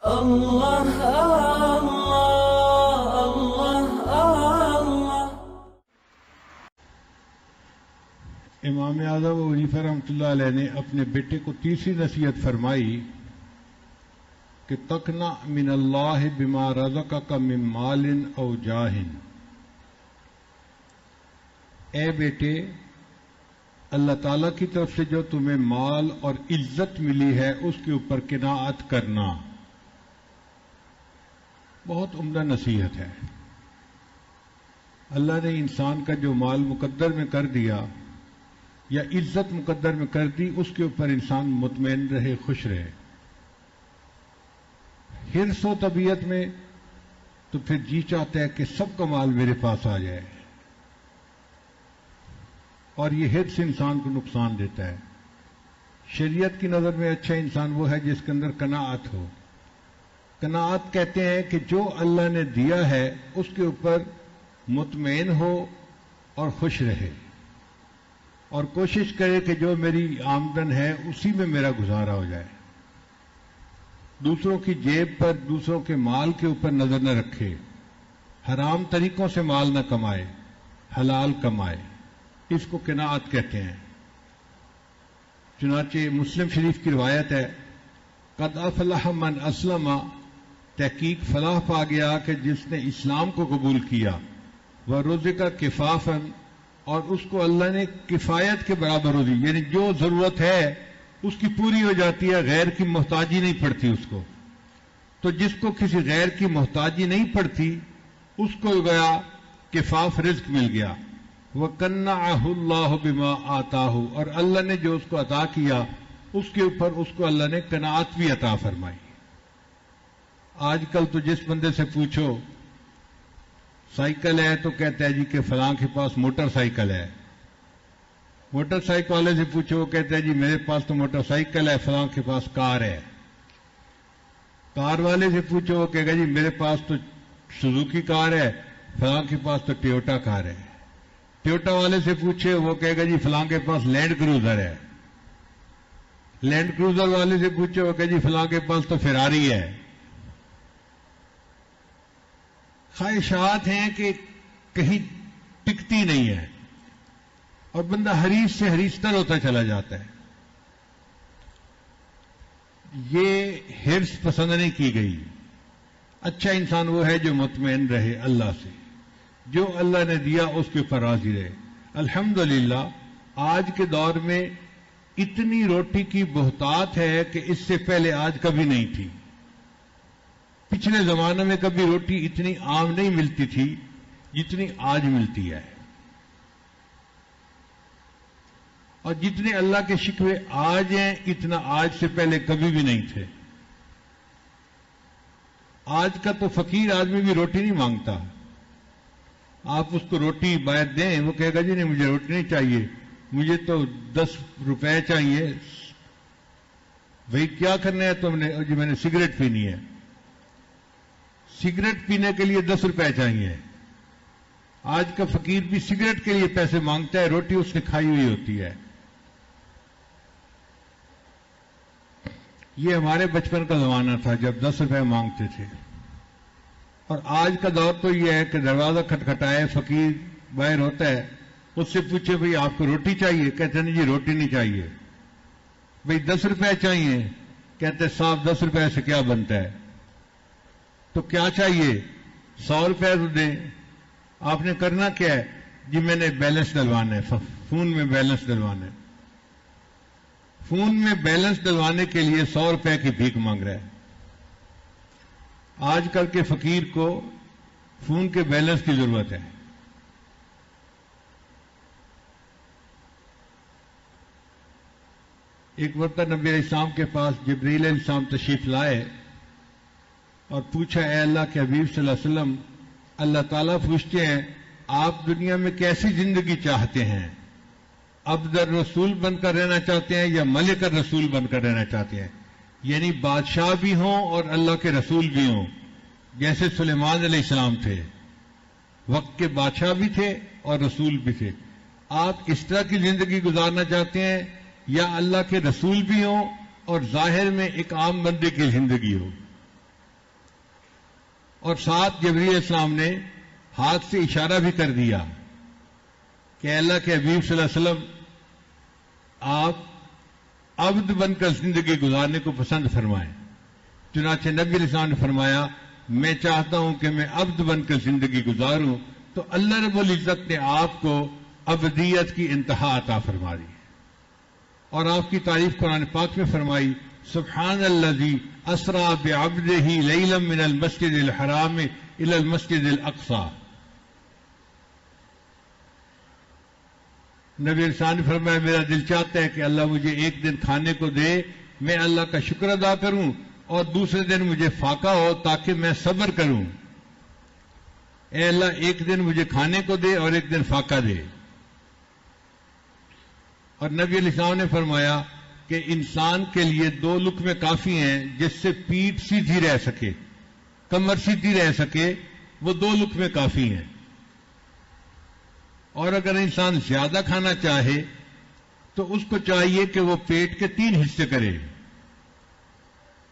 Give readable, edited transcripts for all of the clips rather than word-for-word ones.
اللہ اللہ اللہ اللہ۔ امام اعظم ابو حنیفہ رحمۃ اللہ علیہ نے اپنے بیٹے کو تیسری نصیحت فرمائی کہ تقنع من اللہ بما رزقک من مال او جاہ۔ اے بیٹے، اللہ تعالیٰ کی طرف سے جو تمہیں مال اور عزت ملی ہے اس کے اوپر قناعت کرنا۔ بہت عمدہ نصیحت ہے۔ اللہ نے انسان کا جو مال مقدر میں کر دیا یا عزت مقدر میں کر دی، اس کے اوپر انسان مطمئن رہے، خوش رہے۔ حرص و طبیعت میں تو پھر جی چاہتا ہے کہ سب کا مال میرے پاس آ جائے، اور یہ حرص انسان کو نقصان دیتا ہے۔ شریعت کی نظر میں اچھا انسان وہ ہے جس کے اندر قناعت ہو۔ قناعت کہتے ہیں کہ جو اللہ نے دیا ہے اس کے اوپر مطمئن ہو اور خوش رہے، اور کوشش کرے کہ جو میری آمدن ہے اسی میں میرا گزارا ہو جائے۔ دوسروں کی جیب پر، دوسروں کے مال کے اوپر نظر نہ رکھے، حرام طریقوں سے مال نہ کمائے، حلال کمائے۔ اس کو قناعت کہتے ہیں۔ چنانچہ مسلم شریف کی روایت ہے، قد افلح من اسلم، تحقیق فلاح پا گیا کہ جس نے اسلام کو قبول کیا، ورزق کفافا، اور اس کو اللہ نے کفایت کے برابر ہو دی، یعنی جو ضرورت ہے اس کی پوری ہو جاتی ہے، غیر کی محتاجی نہیں پڑتی اس کو۔ تو جس کو کسی غیر کی محتاجی نہیں پڑتی اس کو گیا کفاف رزق مل گیا۔ وَقَنَّعَهُ اللَّهُ بِمَا آتَاهُ، اور اللہ نے جو اس کو عطا کیا اس کے اوپر اس کو اللہ نے قناعت بھی عطا فرمائی۔ آج کل تو جس بندے سے پوچھو سائیکل ہے تو کہتا ہے جی کہ فلاں کے پاس موٹر سائیکل ہے۔ موٹر سائیکل والے سے پوچھو، وہ کہتا ہے جی میرے پاس تو موٹر سائیکل ہے، فلاں کے پاس کار ہے۔ کار والے سے پوچھو، وہ کہے گا جی میرے پاس تو سوزوکی کار ہے، فلاں کے پاس تو ٹویوٹا کار ہے۔ ٹویوٹا والے سے پوچھے، وہ کہے گا جی فلاں کے پاس لینڈ کروزر ہے۔ لینڈ کروزر والے سے پوچھے، وہ کہے جی فلاں کے پاس تو فراری ہے۔ خواہشات ہیں کہ کہیں ٹکتی نہیں ہے، اور بندہ حریص سے حریص تر ہوتا چلا جاتا ہے۔ یہ حرص پسند نہیں کی گئی۔ اچھا انسان وہ ہے جو مطمئن رہے اللہ سے، جو اللہ نے دیا اس کے اوپر راضی رہے۔ الحمدللہ آج کے دور میں اتنی روٹی کی بہتات ہے کہ اس سے پہلے آج کبھی نہیں تھی۔ پچھلے زمانے میں کبھی روٹی اتنی عام نہیں ملتی تھی جتنی آج ملتی ہے، اور جتنے اللہ کے شکوے آج ہیں اتنا آج سے پہلے کبھی بھی نہیں تھے۔ آج کا تو فقیر آدمی بھی روٹی نہیں مانگتا۔ آپ اس کو روٹی باہر دیں، وہ کہے گا جی نہیں مجھے روٹی نہیں چاہیے، مجھے تو 10 روپے چاہیے۔ بھئی کیا کرنا ہے تم نے؟ جی میں نے سگریٹ پینی ہے۔ سگریٹ پینے کے لیے 10 روپے چاہیے۔ آج کا فقیر بھی سگریٹ کے لیے پیسے مانگتا ہے، روٹی اس نے کھائی ہوئی ہوتی ہے۔ یہ ہمارے بچپن کا زمانہ تھا جب 10 روپے مانگتے تھے، اور آج کا دور تو یہ ہے کہ دروازہ کھٹکھٹائے، فقیر باہر ہوتا ہے، اس سے پوچھے بھئی آپ کو روٹی چاہیے؟ کہتے ہیں جی روٹی نہیں چاہیے۔ بھئی 10 روپے چاہیے؟ کہتے ہیں صاحب 10 روپے سے کیا بنتا ہے؟ تو کیا چاہیے؟ 100 روپے تو دیں۔ آپ نے کرنا کیا ہے؟ جی میں نے بیلنس ڈلوانا ہے، فون میں بیلنس ڈلوانا ہے۔ فون میں بیلنس ڈلوانے کے لیے 100 روپے کی بھیک مانگ رہا ہے۔ آج کل کے فقیر کو فون کے بیلنس کی ضرورت ہے۔ ایک وقت نبی علیہ السلام کے پاس جبریل علیہ السلام تشریف لائے اور پوچھا، اے اللہ کے حبیب صلی اللہ علیہ وسلم، اللہ تعالیٰ پوچھتے ہیں آپ دنیا میں کیسی زندگی چاہتے ہیں؟ عبد الرسول بن کر رہنا چاہتے ہیں یا ملک الرسول بن کر رہنا چاہتے ہیں؟ یعنی بادشاہ بھی ہوں اور اللہ کے رسول بھی ہوں، جیسے سلیمان علیہ السلام تھے، وقت کے بادشاہ بھی تھے اور رسول بھی تھے۔ آپ اس طرح کی زندگی گزارنا چاہتے ہیں یا اللہ کے رسول بھی ہوں اور ظاہر میں ایک عام بندے کی زندگی ہو؟ اور ساتھ جبرائیل علیہ السلام نے ہاتھ سے اشارہ بھی کر دیا کہ اللہ کے حبیب صلی اللہ علیہ وسلم آپ عبد بن کر زندگی گزارنے کو پسند فرمائیں. چنانچہ نبی علیہ السلام نے فرمایا میں چاہتا ہوں کہ میں عبد بن کر زندگی گزاروں، تو اللہ رب العزت نے آپ کو ابدیت کی انتہا عطا فرما دی. اور آپ کی تعریف قرآن پاک میں فرمائی سبحان الذی اسرا بعبدہ لیلا من المسجد الحرام الی المسجد الاقصی. نبی انسان نے فرمایا میرا دل چاہتا ہے کہ اللہ مجھے ایک دن کھانے کو دے، میں اللہ کا شکر ادا کروں، اور دوسرے دن مجھے فاقہ ہو تاکہ میں صبر کروں. اے اللہ ایک دن مجھے کھانے کو دے اور ایک دن فاقہ دے. اور نبی علیہ السلام نے فرمایا کہ انسان کے لیے 2 لقمے کافی ہیں جس سے پیٹھ سیدھی رہ سکے، کمر سیدھی رہ سکے، وہ 2 لقمے کافی ہیں. اور اگر انسان زیادہ کھانا چاہے تو اس کو چاہیے کہ وہ پیٹ کے 3 حصے کرے.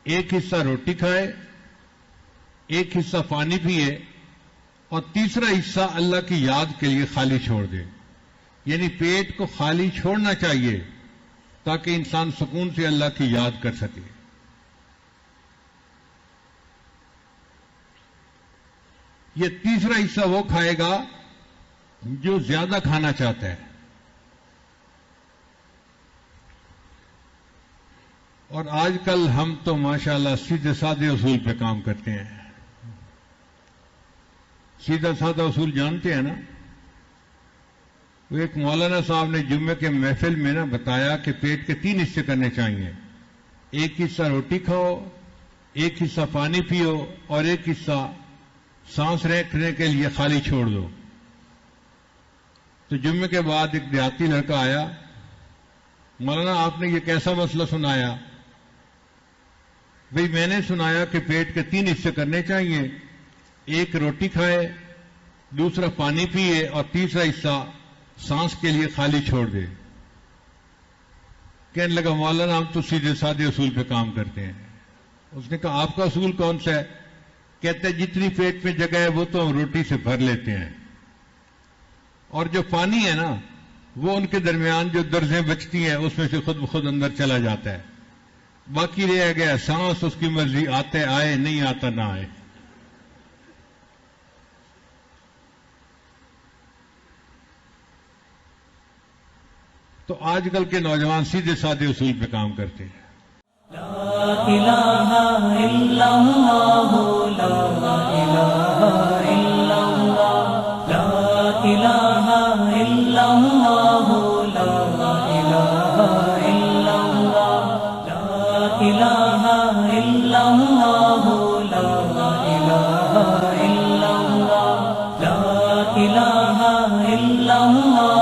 ایک حصہ روٹی کھائے، ایک حصہ پانی پیے، اور تیسرا حصہ اللہ کی یاد کے لیے خالی چھوڑ دے. یعنی پیٹ کو خالی چھوڑنا چاہیے تاکہ انسان سکون سے اللہ کی یاد کر سکے. یہ تیسرا حصہ وہ کھائے گا جو زیادہ کھانا چاہتا ہے. اور آج کل ہم تو ماشاءاللہ سیدھے سادے اصول پہ کام کرتے ہیں. سیدھا سادہ اصول جانتے ہیں نا؟ وہ ایک مولانا صاحب نے جمعے کے محفل میں بتایا کہ پیٹ کے 3 حصے کرنے چاہیے. ایک حصہ روٹی کھاؤ، ایک حصہ پانی پیو، اور ایک حصہ سانس رکھنے کے لیے خالی چھوڑ دو. تو جمعے کے بعد ایک دیہاتی لڑکا آیا، مولانا آپ نے یہ کیسا مسئلہ سنایا؟ بھئی میں نے سنایا کہ پیٹ کے 3 حصے کرنے چاہیے، ایک روٹی کھائے، دوسرا پانی پیے، اور تیسرا حصہ سانس کے لیے خالی چھوڑ دے. کہنے لگا مولانا ہم تو سیدھے سادے اصول پہ کام کرتے ہیں. اس نے کہا آپ کا اصول کون سا ہے؟ کہتے ہیں جتنی پیٹ میں جگہ ہے وہ تو ہم روٹی سے بھر لیتے ہیں، اور جو پانی ہے نا وہ ان کے درمیان جو درزیں بچتی ہیں اس میں سے خود بخود اندر چلا جاتا ہے. باقی رہ گیا سانس، اس کی مرضی، آتے آئے، نہیں آتا نہ آئے. تو آج کل کے نوجوان سیدھے سادے اصول پہ کام کرتے ہیں. لا الہ الا اللہ، لا الہ الا اللہ، لا الہ الا اللہ، لا الہ الا اللہ، لا الہ الا اللہ، لا الہ الا اللہ، لا الہ الا اللہ.